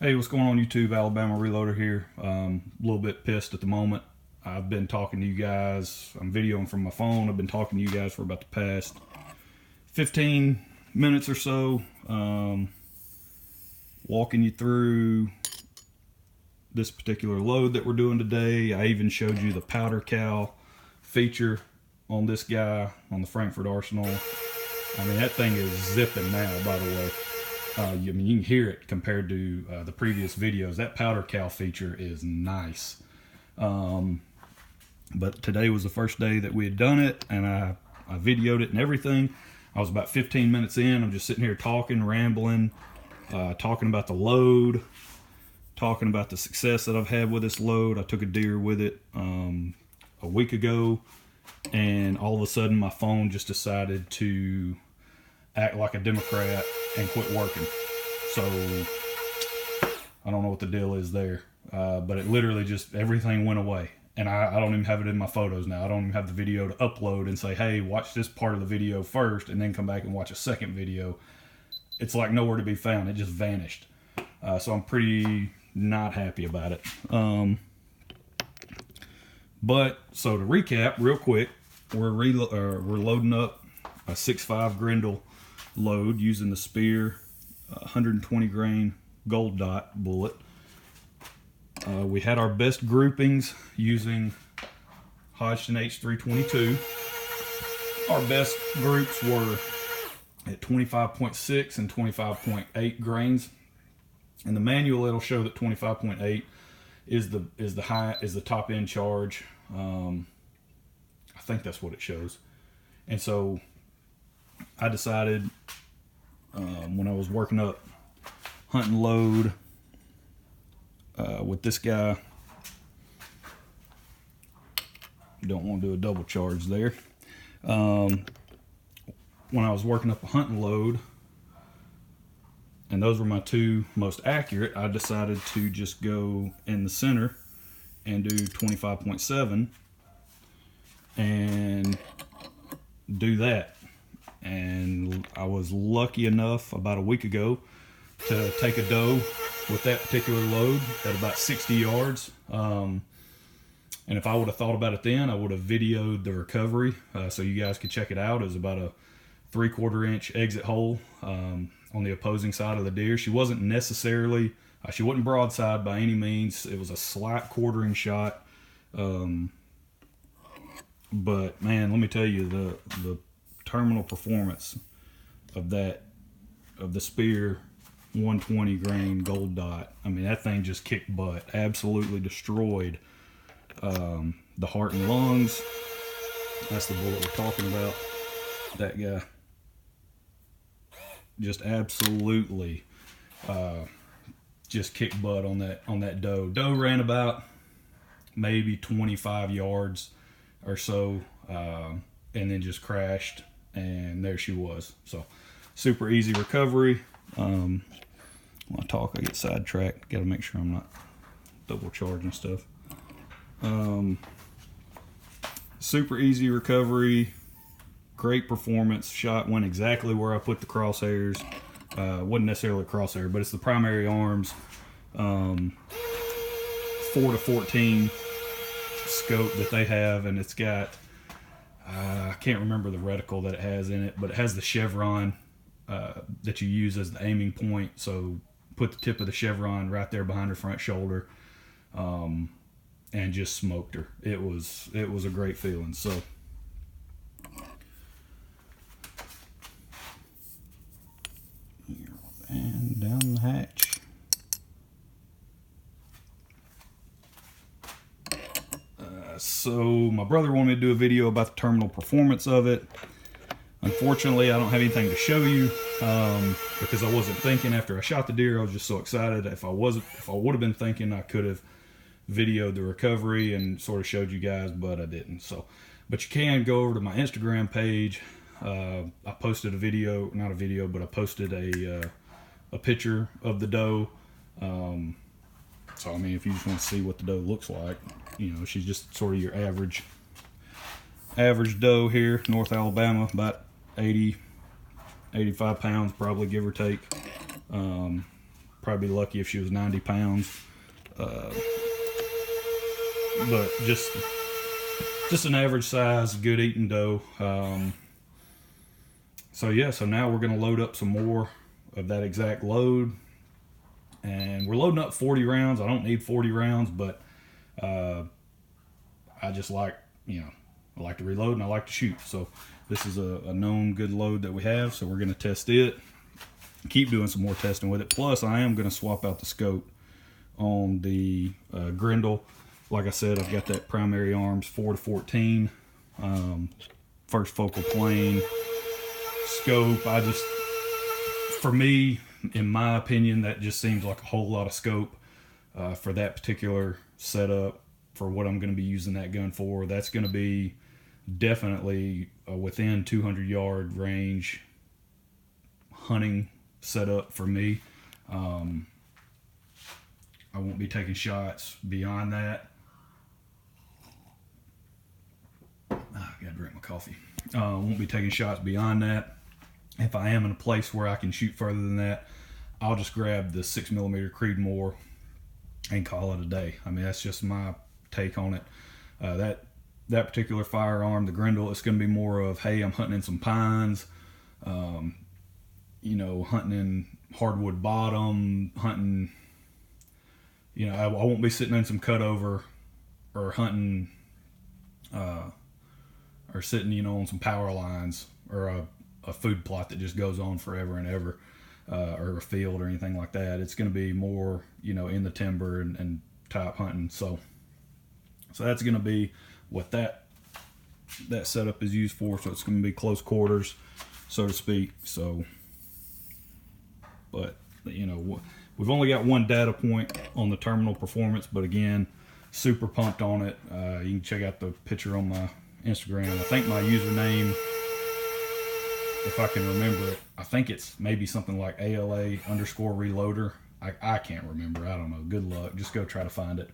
Hey, what's going on YouTube? Alabama Reloader here. A little bit pissed at the moment. I've been talking to you guys. I'm videoing from my phone. I've been talking to you guys for about the past 15 minutes or so. Walking you through this particular load that we're doing today. I even showed you the powder cow feature on this guy on the Frankford Arsenal. I mean, that thing is zipping now, by the way. I mean, you can hear it compared to the previous videos. That powder cow feature is nice. But today was the first day that we had done it, and I videoed it and everything. I was about 15 minutes in. I'm just sitting here talking, rambling, talking about the load, talking about the success that I've had with this load. I took a deer with it a week ago, and all of a sudden my phone just decided to act like a Democrat and quit working. So I don't know what the deal is there, but it literally just, everything went away, and I don't even have it in my photos now. I don't even have the video to upload and say, hey, watch this part of the video first and then come back and watch a second video. It's like nowhere to be found. It just vanished. So I'm pretty not happy about it. But so to recap real quick, we're loading up a 6.5 Grendel load using the Spear 120 grain gold dot bullet. We had our best groupings using Hodgson H322. Our best groups were at 25.6 and 25.8 grains. In the manual, it'll show that 25.8 is the top end charge. I think that's what it shows. And so I decided when I was working up hunting load with this guy, don't want to do a double charge there. When I was working up a hunting load, and those were my two most accurate, I decided to just go in the center and do 25.7 and do that. And I was lucky enough about a week ago to take a doe with that particular load at about 60 yards. And if I would have thought about it then, I would have videoed the recovery so you guys could check it out. It was about a 3/4 inch exit hole on the opposing side of the deer. She wasn't necessarily, she wasn't broadside by any means. It was a slight quartering shot. But man, let me tell you, the terminal performance of the Spear 120 grain gold dot, I mean, that thing just kicked butt. Absolutely destroyed the heart and lungs. That's the bullet we're talking about. That guy just absolutely just kicked butt on that doe. Doe ran about maybe 25 yards or so, and then just crashed, and there she was. So super easy recovery. When I talk, I get sidetracked. Got to make sure I'm not double charging stuff. Super easy recovery, great performance. Shot went exactly where I put the crosshairs. Wasn't necessarily a crosshair, but it's the primary arms 4-14 scope that they have, and it's got I can't remember the reticle that it has in it, but it has the chevron that you use as the aiming point. So put the tip of the chevron right there behind her front shoulder, and just smoked her. It was a great feeling. So and down the hatch. So my brother wanted me to do a video about the terminal performance of it. Unfortunately, I don't have anything to show you because I wasn't thinking after I shot the deer. I was just so excited. If I would have been thinking, I could have videoed the recovery and sort of showed you guys, but I didn't. So, but you can go over to my Instagram page. I posted a video, not a video, but I posted a picture of the doe. So I mean, if you just want to see what the doe looks like, you know, she's just sort of your average doe here, North Alabama, about 80, 85 pounds probably, give or take. probably be lucky if she was 90 pounds. But just an average size, good eating doe. So yeah, so now we're going to load up some more of that exact load. And we're loading up 40 rounds. I don't need 40 rounds, but I just like, I like to reload and I like to shoot. So this is a known good load that we have. So we're going to test it. Keep doing some more testing with it. Plus, I am going to swap out the scope on the Grendel. Like I said, I've got that primary arms 4-14, first focal plane scope. For me, in my opinion, that just seems like a whole lot of scope for that particular setup for what I'm going to be using that gun for. That's going to be definitely within 200 yard range hunting setup for me. I won't be taking shots beyond that. I gotta drink my coffee. Won't be taking shots beyond that. If I am in a place where I can shoot further than that, I'll just grab the 6mm Creedmoor and call it a day. I mean, that's just my take on it. That particular firearm, the Grendel, it's going to be more of, hey, I'm hunting in some pines, hunting in hardwood bottom, hunting, I won't be sitting in some cutover or hunting, or sitting, on some power lines or a food plot that just goes on forever and ever, or a field or anything like that. It's going to be more, in the timber and type hunting. So that's going to be what that setup is used for. So it's going to be close quarters, so to speak. So, but we've only got one data point on the terminal performance, but again, super pumped on it. You can check out the picture on my Instagram. I think my username, if I can remember it, I think it's maybe something like ALA_reloader. I can't remember. I don't know. Good luck. Just go try to find it.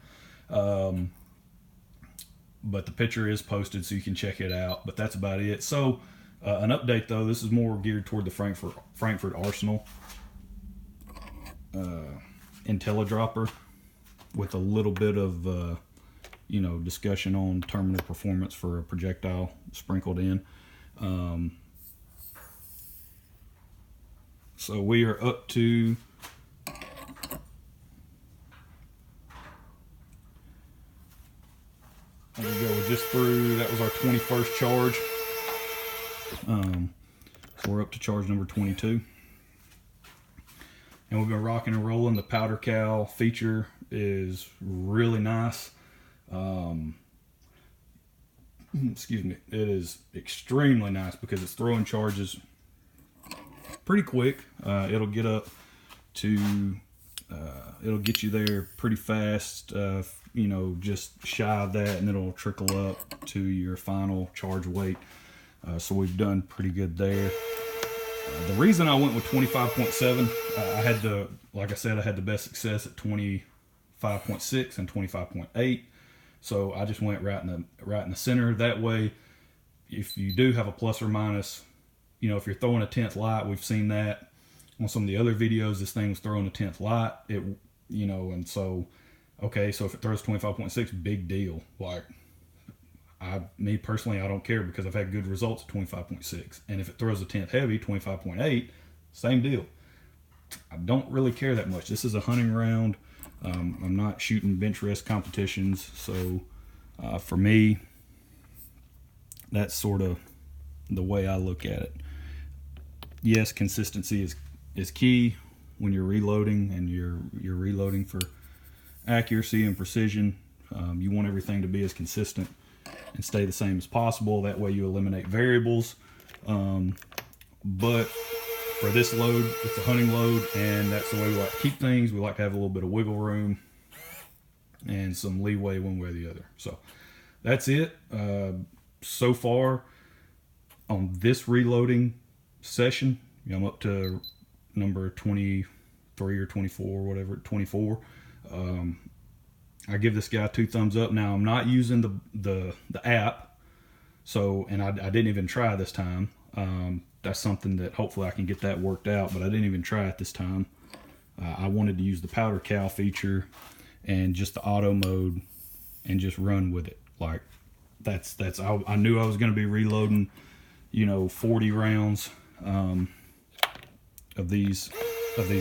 But the picture is posted, so you can check it out. But that's about it. So an update, though. This is more geared toward the Frankford Arsenal Intellidropper, with a little bit of discussion on terminal performance for a projectile sprinkled in. So we are up to there we go, just through, that was our 21st charge. So we're up to charge number 22. And we've been rocking and rolling. The powder cow feature is really nice. Excuse me. It is extremely nice because it's throwing charges pretty quick. It'll get up to, it'll get you there pretty fast, just shy of that, and it'll trickle up to your final charge weight. So we've done pretty good there. The reason I went with 25.7, I had the, like I said, I had the best success at 25.6 and 25.8. So I just went right in the center. That way, if you do have a plus or minus, if you're throwing a 10th light, we've seen that on some of the other videos. This thing was throwing a 10th light. And so, okay, so if it throws 25.6, big deal. Like, me personally, I don't care because I've had good results at 25.6. And if it throws a 10th heavy, 25.8, same deal. I don't really care that much. This is a hunting round. I'm not shooting bench rest competitions. So for me, that's sort of the way I look at it. Yes, consistency is key when you're reloading, and you're reloading for accuracy and precision. You want everything to be as consistent and stay the same as possible. That way you eliminate variables. But for this load, it's a hunting load, and that's the way we like to keep things. We like to have a little bit of wiggle room and some leeway one way or the other. So that's it. So far on this reloading session, I'm up to number 23 or 24, whatever, 24. I give this guy 2 thumbs up. Now I'm not using the app, so, and I didn't even try this time. That's something that hopefully I can get that worked out, but I didn't even try it this time. I wanted to use the powder cow feature and just the auto mode and just run with it. Like I knew I was going to be reloading, 40 rounds of these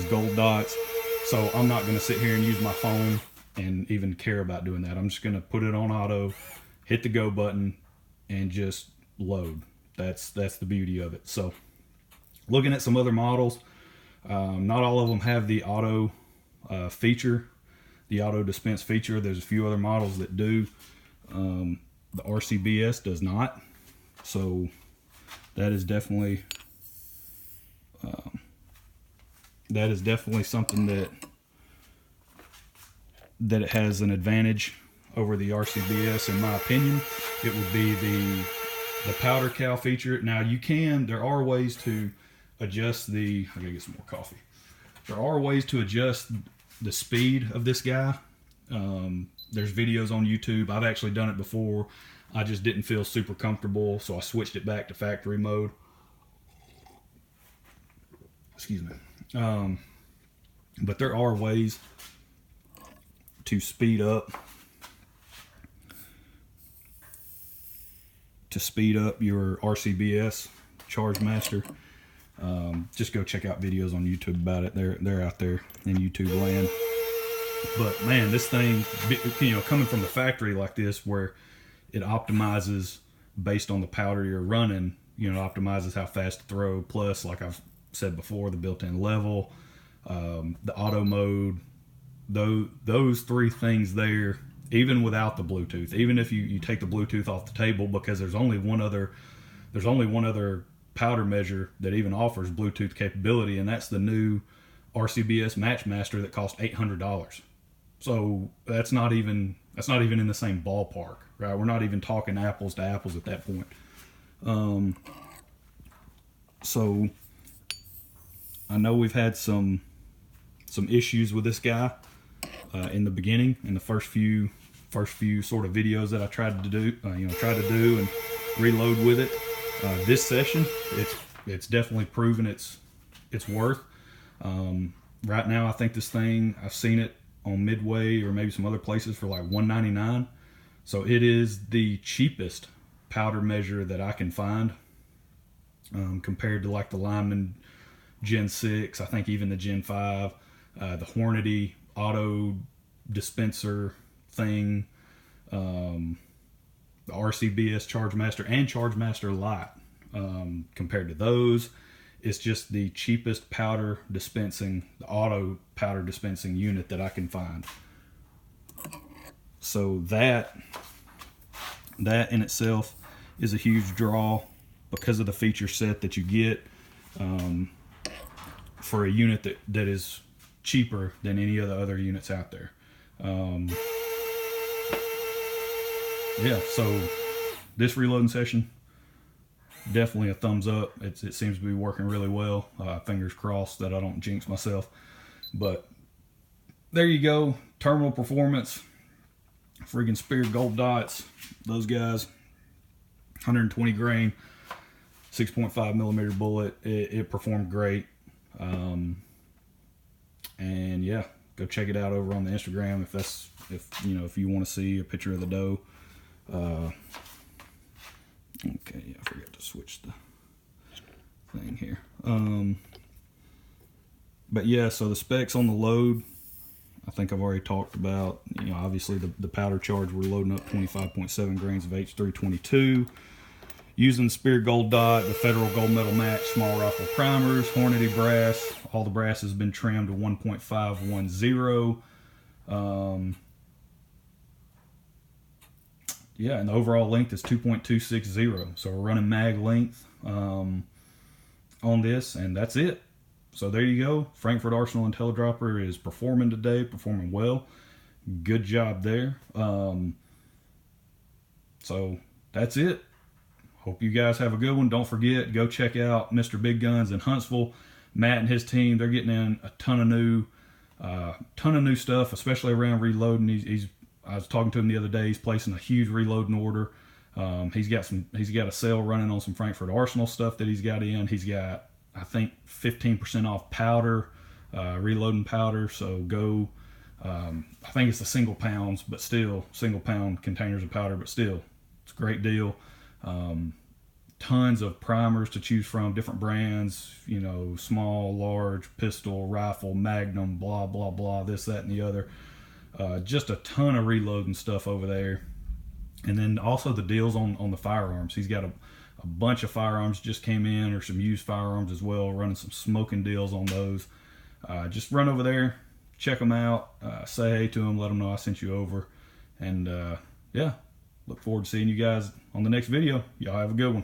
gold dots. So I'm not going to sit here and use my phone and even care about doing that. I'm just going to put it on auto, hit the go button, and just load. That's the beauty of it. So looking at some other models, not all of them have the auto feature, the auto dispense feature. There's a few other models that do. The RCBS does not. So that is definitely something that it has an advantage over the RCBS, in my opinion. It would be the powder cow feature. Now there are ways to adjust I gotta get some more coffee. There are ways to adjust the speed of this guy. There's videos on YouTube. I've actually done it before. I just didn't feel super comfortable, so I switched it back to factory mode. Excuse me. But there are ways to speed up your RCBS Charge Master. Just go check out videos on YouTube about it. They're out there in YouTube land. But man, this thing, coming from the factory like this, where it optimizes based on the powder you're running, optimizes how fast to throw. Plus, like I've said before, the built-in level, the auto mode, those three things there, even without the Bluetooth, even if you take the Bluetooth off the table, because there's only one other powder measure that even offers Bluetooth capability, and that's the new RCBS Matchmaster that costs $800. So that's not even in the same ballpark, right? We're not even talking apples to apples at that point. So I know we've had some issues with this guy in the beginning, in the first few sort of videos that I tried to do and reload with it. This session, it's definitely proven its worth. Right now, I think this thing, I've seen it on Midway or maybe some other places for like $199. So it is the cheapest powder measure that I can find, compared to like the Lyman Gen 6, I think even the Gen 5, the Hornady auto dispenser thing, the RCBS Charge Master and Charge Master Lite. Compared to those, it's just the cheapest powder dispensing, the auto powder dispensing unit that I can find. So that in itself is a huge draw because of the feature set that you get for a unit that is cheaper than any of the other units out there. Yeah, so this reloading session, definitely a thumbs up. It seems to be working really well. Fingers crossed that I don't jinx myself. But there you go. Terminal performance. Freaking Spear Gold Dots. Those guys. 120 grain. 6.5 millimeter bullet. It performed great. And yeah, go check it out over on the Instagram if you want to see a picture of the dough. Okay, yeah, I forgot to switch the thing here. But yeah, so the specs on the load, I think I've already talked about. Obviously the powder charge, we're loading up 25.7 grains of H322. Using the Spear Gold Dot, the Federal Gold Medal Match small rifle primers, Hornady brass. All the brass has been trimmed to 1.510. Yeah, and the overall length is 2.260. So we're running mag length on this, and that's it. So there you go. Frankford Arsenal Intellidropper is performing today, performing well. Good job there. So that's it. Hope you guys have a good one. Don't forget, go check out Mr. Big Guns in Huntsville. Matt and his team, they're getting in a ton of new stuff, especially around reloading. I was talking to him the other day. He's placing a huge reloading order. He's got a sale running on some Frankford Arsenal stuff that he's got in. He's got, I think, 15% off powder, reloading powder. So go, I think it's the single pounds, but still single pound containers of powder, but still it's a great deal. Tons of primers to choose from, different brands, you know, small, large, pistol, rifle, magnum, blah, blah, blah, this, that, and the other. Just a ton of reloading stuff over there. And then also the deals on the firearms. He's got a bunch of firearms just came in, or some used firearms as well, running some smoking deals on those. Just run over there, check them out, say hey to them, let them know I sent you over. And yeah, look forward to seeing you guys on the next video. Y'all have a good one.